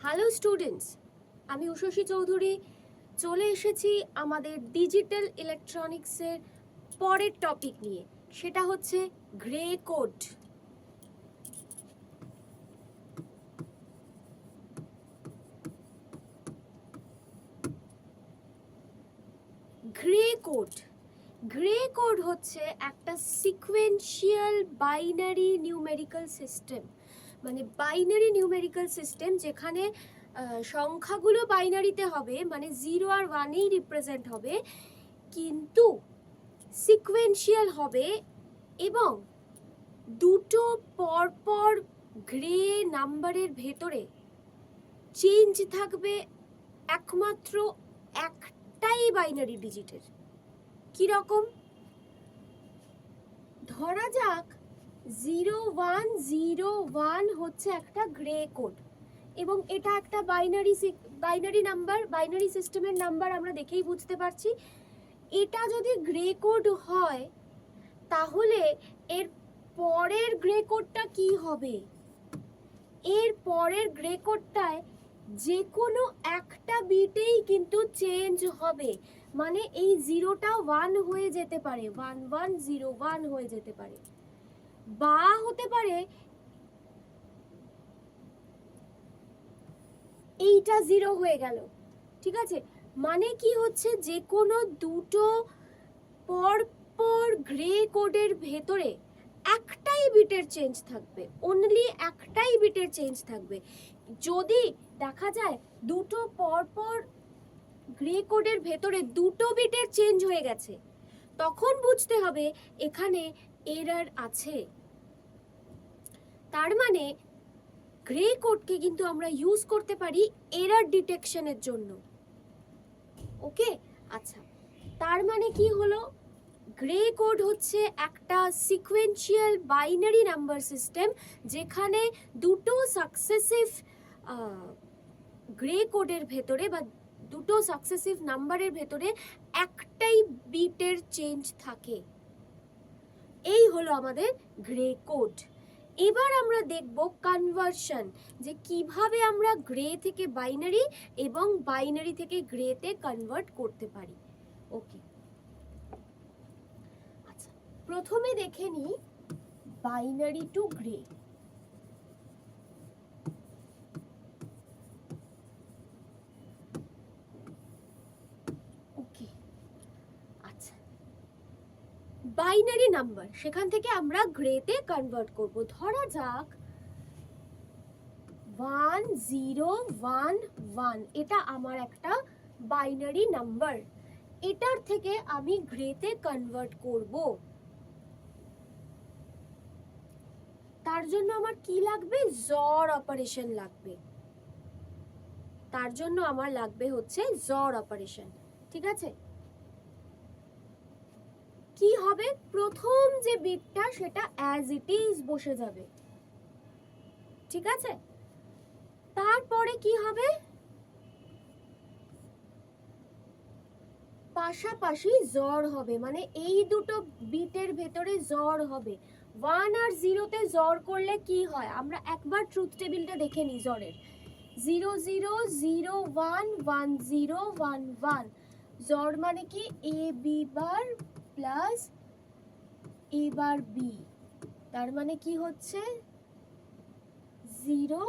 Hello students, আমি উষসী চৌধুরী চলে এসেছি আমাদের ডিজিটাল ইলেকট্রনিক্সের পরের টপিক নিয়ে। সেটা হচ্ছে গ্রে কোড। গ্রে কোড হচ্ছে একটা সিকোয়েন্সিয়াল বাইনারি নিউমেরিক্যাল সিস্টেম, মানে বাইনারি নিউমেরিক্যাল সিস্টেম যেখানে সংখ্যাগুলো বাইনারিতে হবে, মানে 0 আর 1-এই রিপ্রেজেন্ট হবে, কিন্তু সিকোয়েন্সিয়াল হবে এবং দুটো পরপর গ্রে নাম্বারের ভেতরে চেঞ্জ থাকবে একমাত্র একটাই বাইনারি ডিজিটের। কিরকম? ধরা যাক 0101 হচ্ছে একটা গ্রে কোড এবং এটা একটা বাইনারি নাম্বার, বাইনারি সিস্টেমের নাম্বার আমরা দেখেই বুঝতে পারছি। এটা যদি গ্রে কোড হয় তাহলে এর পরের গ্রে কোডটা কি হবে? এর পরের গ্রে কোডটায় যে কোনো একটা বিটেই কিন্তু চেঞ্জ হবে, মানে এই 0টা 1 হয়ে যেতে পারে, 1101 হয়ে যেতে পারে, বা হতে পারে এইটা 0 হয়ে গেল। ঠিক আছে, মানে কি হচ্ছে, যে কোনো দুটো পরপর গ্রে কোডের ভেতরে একটাই বিটের চেঞ্জ থাকবে, অনলি একটাই বিটের চেঞ্জ থাকবে। যদি দেখা যায় দুটো পরপর গ্রে কোডের ভেতরে দুটো বিটের চেঞ্জ হয়ে গেছে, তখন বুঝতে হবে এখানে এরর আছে। তার মানে গ্রে কোডকে কিন্তু আমরা ইউজ করতে পারি এরর ডিটেকশনের জন্য। ওকে, আচ্ছা, তার মানে কি হলো? গ্রে কোড হচ্ছে একটা সিকোয়েন্সিয়াল বাইনারি নাম্বার সিস্টেম যেখানে দুটো সাকসেসিভ গ্রে কোডের ভেতরে বা দুটো সাকসেসিভ নাম্বারের ভেতরে একটাই বিটের চেঞ্জ থাকে। এই হলো আমাদের গ্রে কোড। এবার আমরা দেখব কনভার্সন, যে কিভাবে আমরা গ্রে থেকে বাইনারি এবং বাইনারি থেকে গ্রেতে কনভার্ট করতে পারি। ওকে, আচ্ছা, প্রথমে দেখে নিই বাইনারি টু গ্রে। ওকে, আচ্ছা, বাইনারি নাম্বার, সেখান থেকে আমরা গ্রেতে কনভার্ট করব। ধরা যাক 1011, এটা আমার একটা বাইনারি নাম্বার, এটার থেকে আমি গ্রেতে কনভার্ট করব। তার জন্য আমার কি লাগবে? জর অপারেশন লাগবে। তার জন্য আমার লাগবে হচ্ছে জর অপারেশন। ঠিক আছে, কি হবে? প্রথম যে বিটটা সেটা অ্যাজ ইট ইজ বসে যাবে। ঠিক আছে, তারপরে কি হবে? পাশাপাশি জর হবে, মানে এই দুটো বিটের ভেতরে জর হবে। 1 আর 0-তে জর করলে কি হয় আমরা একবার ট্রুথ টেবিলটা দেখে নিই জরের। 00011011, জর মানে কি? A B bar plus A bar B, তার মানে কি হচ্ছে 0,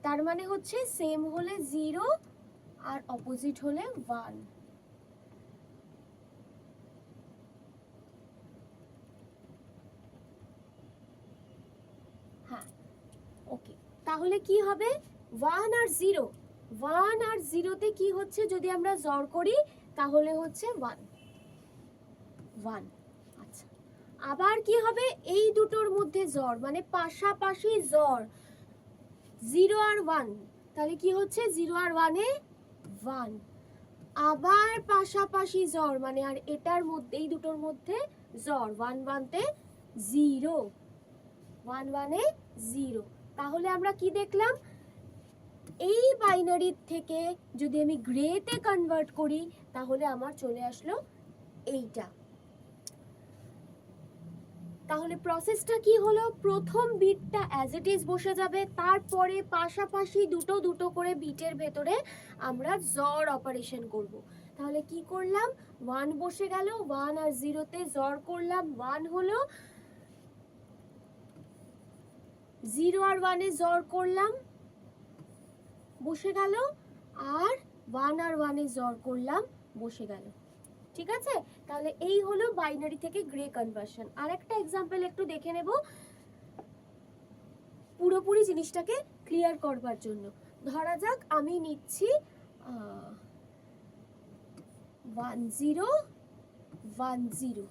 তার মানে হচ্ছে সেম হলে 0 আর অপোজিট হলে 1। হ্যাঁ, ওকে, তাহলে কি হবে? 1 আর 0তে কি হচ্ছে যদি আমরা জর করি তাহলে হচ্ছে 1। আচ্ছা, আবার কি হবে? এই দুটোর মধ্যে জর, মানে পাশাপাশি জর 0 আর 1, তাহলে কি হচ্ছে 0 আর 1-এ 1। আবার পাশাপাশি জর, মানে আর এটার মধ্যে, এই দুটোর মধ্যে জর, 1 1-তে 0, 1 1-এ 0। তাহলে আমরা কি দেখলাম? এই বাইনারি থেকে যদি আমি গ্রেতে কনভার্ট করি তাহলে আমার চলে আসলো এইটা। তাহলে প্রসেসটা কি হলো, প্রথম বিটটা অ্যাজ ইট ইজ বসে যাবে, তারপরে পাশাপাশি দুটো দুটো করে বিটের ভেতরে আমরা জর অপারেশন করব। তাহলে কি করলাম, 1 বসে গেল, 1 আর 0-তে জর করলাম, 1 হলো, 0 আর 1-এ জর করলাম, বসে গেল, আর 1 আর 1-এ জর করলাম, বসে গেল। ঠিক আছে, তাহলে এই হলো বাইনারি থেকে গ্রে কনভার্সন। আরেকটা এক্সাম্পল একটু দেখে নেব পুরোপুরি জিনিসটাকে ক্লিয়ার করবার জন্য। ধরা যাক আমি নিচ্ছি 1010,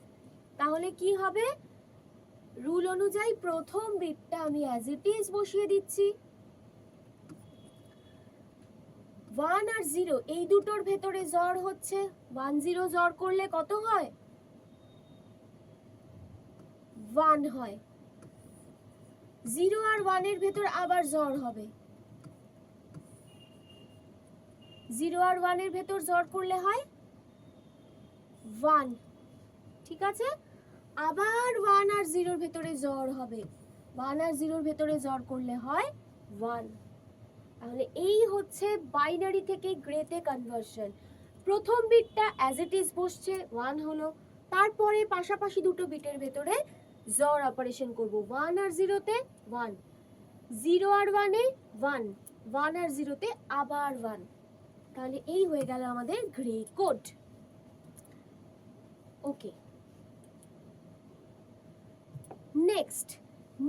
তাহলে কি হবে, রুল অনুযায়ী প্রথম বিটটা আমি অ্যাজ ইট ইজ বসিয়ে দিচ্ছি, 1 আর 0 এই দুটোর ভেতরে জর হচ্ছে, 1 0 জর করলে কত হয়, 1 হয়, 0 আর 1 এর ভেতর আবার জর হবে, 0 আর 1 এর ভেতর জর করলে হয় 1। ঠিক আছে, আবার 1 আর 0 এর ভেতরে জর হবে, 1 আর 0 এর ভেতরে জর করলে হয় 1। তাহলে এই হচ্ছে বাইনারি থেকে গ্রেতে কনভার্সন। প্রথম বিটটা অ্যাজ ইট ইজ বসছে, 1 হলো, তারপরে পাশাপাশি দুটো বিটের ভেতরে জর অপারেশন করব, 1 আর 0-তে 1, 0 আর 1-এ 1, 1 আর 0-তে আবার 1। তাহলে এই হয়ে গেল আমাদের গ্রে কোড। ওকে,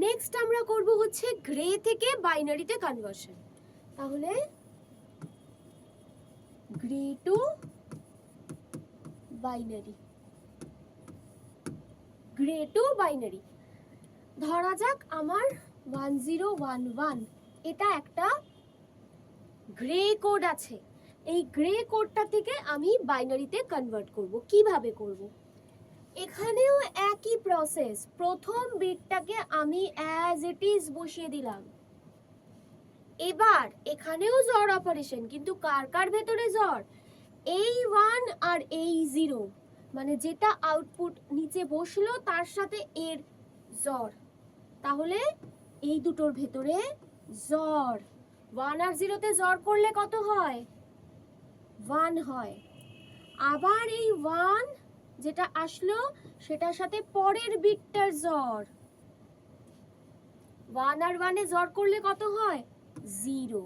নেক্সট আমরা করব হচ্ছে গ্রে থেকে বাইনারিতে কনভার্সন। তাহলে grey two binary, grey two binary. ধরা যাক আমার 1011, এটা একটা গ্রে কোড আছে, এই গ্রে কোডটা থেকে আমি বাইনারিতে কনভার্ট করব। কিভাবে করব, এখানেও একই প্রসেস, প্রথম বিটটাকে আমি অ্যাজ ইট ইজ বসিয়ে দিলাম, এবার এখানেও জর অপারেশন, কিন্তু কার কার ভেতরে জর, এই 1 আর এই 0, মানে যেটা আউটপুট নিচে বসলো তার সাথে এর জর, তাহলে এই দুটোর ভেতরে জর, 1 আর 0-তে জর করলে কত হয়, 1 হয়, আবার এই 1 যেটা আসলো সেটার সাথে পরের বিটটার জর, 1 আর 1-এ জর করলে কত হয়, 0,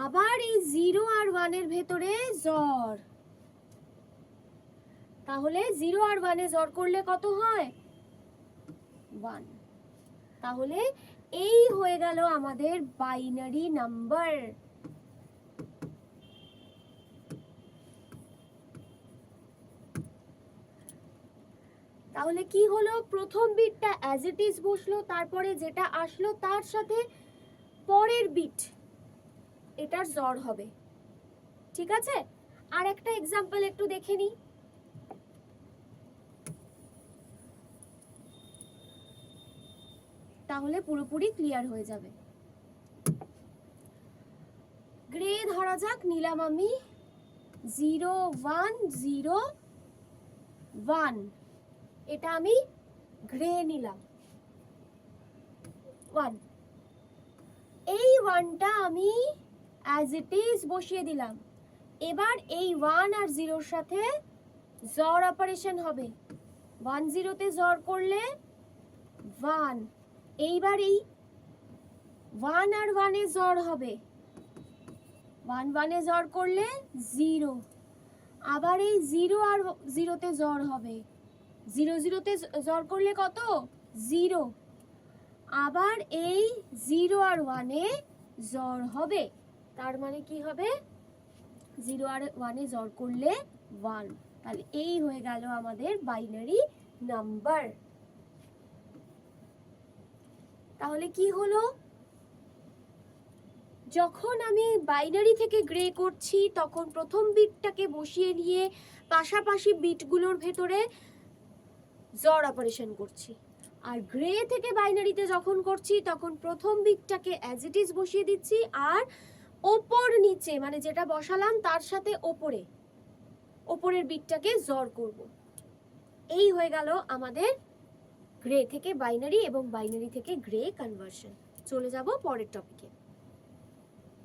আবার এই 0 আর 1-এর ভেতরে জর, তাহলে 0 আর 1-এ জর করলে কত হয়, 1। তাহলে এই হয়ে গেল আমাদের বাইনারি নাম্বার। তাহলে কি হলো, প্রথম বিটটা অ্যাজ ইট ইজ বসলো, তারপরে যেটা আসলো তার সাথে পরের বিট এটার জর হবে। ঠিক আছে, আর একটা এক্সাম্পল একটু দেখে নিই। তাহলে পুরোপুরি ক্লিয়ার হয়ে যাবে। গ্রে ধরা যাক নিলাম আমি 0101, এটা আমি গ্রে নিলাম 1, এই 1টা আমি অ্যাজ ইট ইজ বসিয়ে দিলাম, এবার এই 1 আর 0-র সাথে জর অপারেশন হবে, 1 0-তে জর করলে 1, এইবার এই 1 আর 1-এ জর হবে, 1 1-এ জর করলে 0, আবার এই 0 আর 0-তে জর হবে, 0 0-তে জর করলে কত, 0, আবার এই 0 আর 1-এ জর হবে, তার মানে কি হবে, 0 আর 1-এ জর করলে 1। তাহলে এই হয়ে গেল আমাদের বাইনারি নাম্বার। তাহলে কি হলো, যখন আমি বাইনারি থেকে গ্রে করছি তখন প্রথম বিটটাকে বসিয়ে নিয়ে পাশাপাশি বিটগুলোর ভেতরে জর অপারেশন করছি, আর গ্রে থেকে বাইনারিতে যখন করছি তখন প্রথম বিটটাকে অ্যাজ ইট ইজ বসিয়ে দিচ্ছি, আর ওপর নিচে মানে যেটা বসালাম তার সাথে ওপরের বিটটাকে জর করব। এই হয়ে গেল আমাদের গ্রে থেকে বাইনারি এবং বাইনারি থেকে গ্রে কনভার্সন। চলে যাব পরের টপিকে।